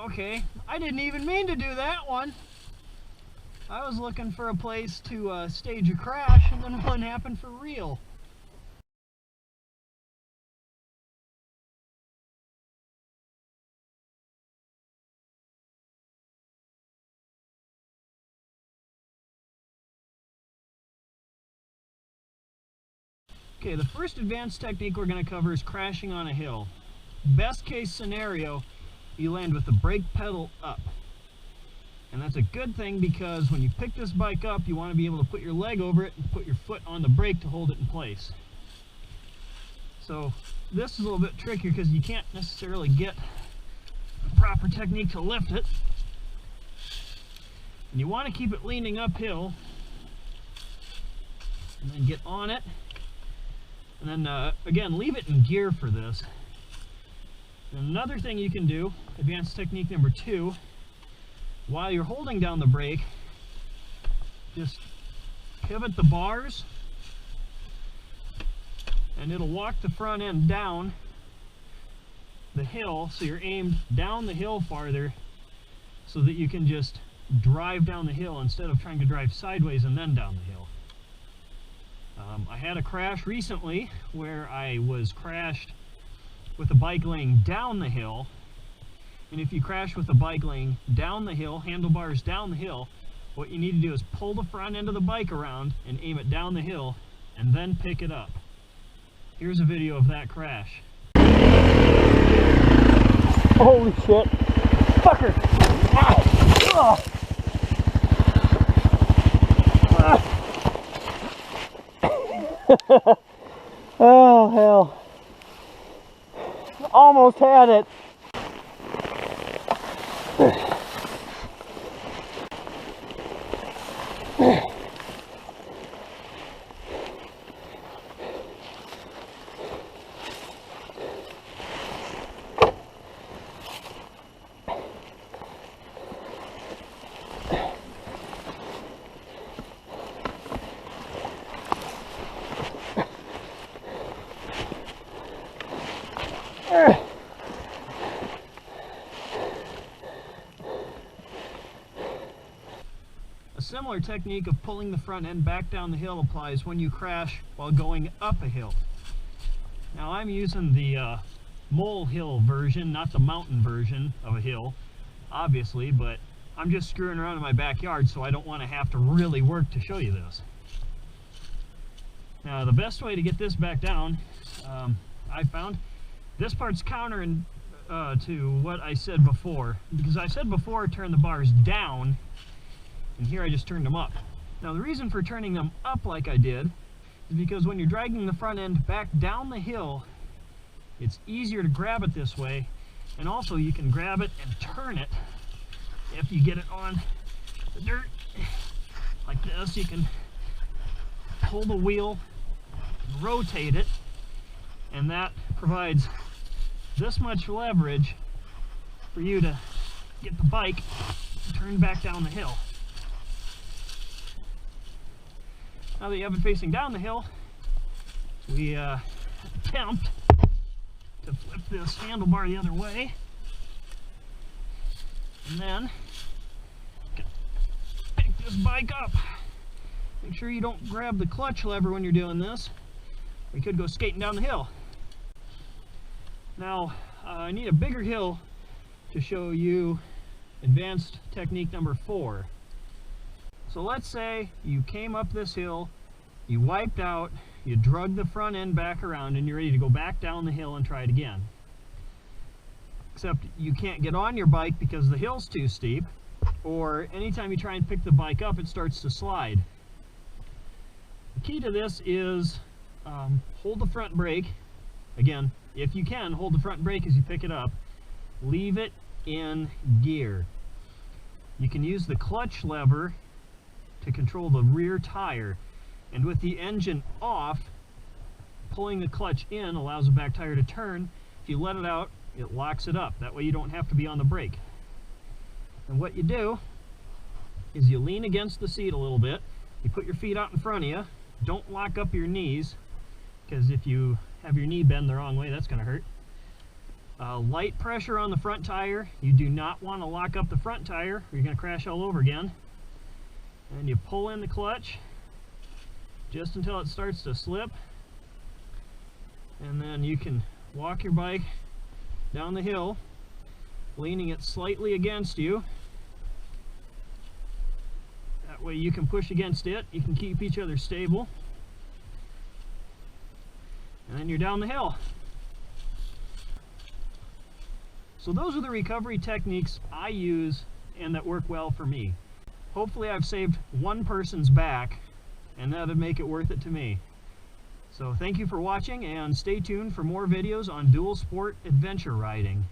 Okay, I didn't even mean to do that one. I was looking for a place to stage a crash, and then one happened for real. Okay, the first advanced technique we're going to cover is crashing on a hill. Best case scenario, you land with the brake pedal up. And that's a good thing because when you pick this bike up, you want to be able to put your leg over it and put your foot on the brake to hold it in place. So this is a little bit trickier because you can't necessarily get the proper technique to lift it. And you want to keep it leaning uphill and then get on it. And then again, leave it in gear for this. And another thing you can do, advanced technique number 2, while you're holding down the brake, just pivot the bars and it'll walk the front end down the hill, so you're aimed down the hill farther so that you can just drive down the hill instead of trying to drive sideways and then down the hill. I had a crash recently where I was crashed with a bike laying down the hill, and if you crash with a bike laying down the hill, handlebars down the hill, what you need to do is pull the front end of the bike around and aim it down the hill and then pick it up. Here's a video of that crash. Holy shit! Fucker! Ah. Ah. Oh hell. Almost had it. A similar technique of pulling the front end back down the hill applies when you crash while going up a hill. Now I'm using the molehill version, not the mountain version of a hill, obviously, but I'm just screwing around in my backyard, so I don't want to have to really work to show you this. Now the best way to get this back down, I found, this part's counter to what I said before, because I said before turn the bars down, and here I just turned them up. Now the reason for turning them up like I did is because when you're dragging the front end back down the hill, it's easier to grab it this way, and also you can grab it and turn it if you get it on the dirt like this. You can pull the wheel and rotate it, and that provides this much leverage for you to get the bike turned back down the hill. Now that you have it facing down the hill, we attempt to flip this handlebar the other way, and then pick this bike up. Make sure you don't grab the clutch lever when you're doing this. We could go skating down the hill. Now, I need a bigger hill to show you advanced technique number 4. So let's say you came up this hill, you wiped out, you drug the front end back around, and you're ready to go back down the hill and try it again. Except you can't get on your bike because the hill's too steep, or anytime you try and pick the bike up, it starts to slide. The key to this is hold the front brake. Again, if you can, hold the front brake as you pick it up. Leave it in gear. You can use the clutch lever to control the rear tire, and with the engine off, pulling the clutch in allows the back tire to turn. If you let it out, it locks it up. That way you don't have to be on the brake. And what you do is you lean against the seat a little bit. You put your feet out in front of you. Don't lock up your knees, because if you have your knee bend the wrong way, that's going to hurt. Light pressure on the front tire. You do not want to lock up the front tire, or you're going to crash all over again. And you pull in the clutch just until it starts to slip. And then you can walk your bike down the hill, leaning it slightly against you. That way you can push against it. You can keep each other stable. And then you're down the hill. So those are the recovery techniques I use and that work well for me. Hopefully I've saved one person's back, and that would make it worth it to me. So thank you for watching, and stay tuned for more videos on dual sport adventure riding.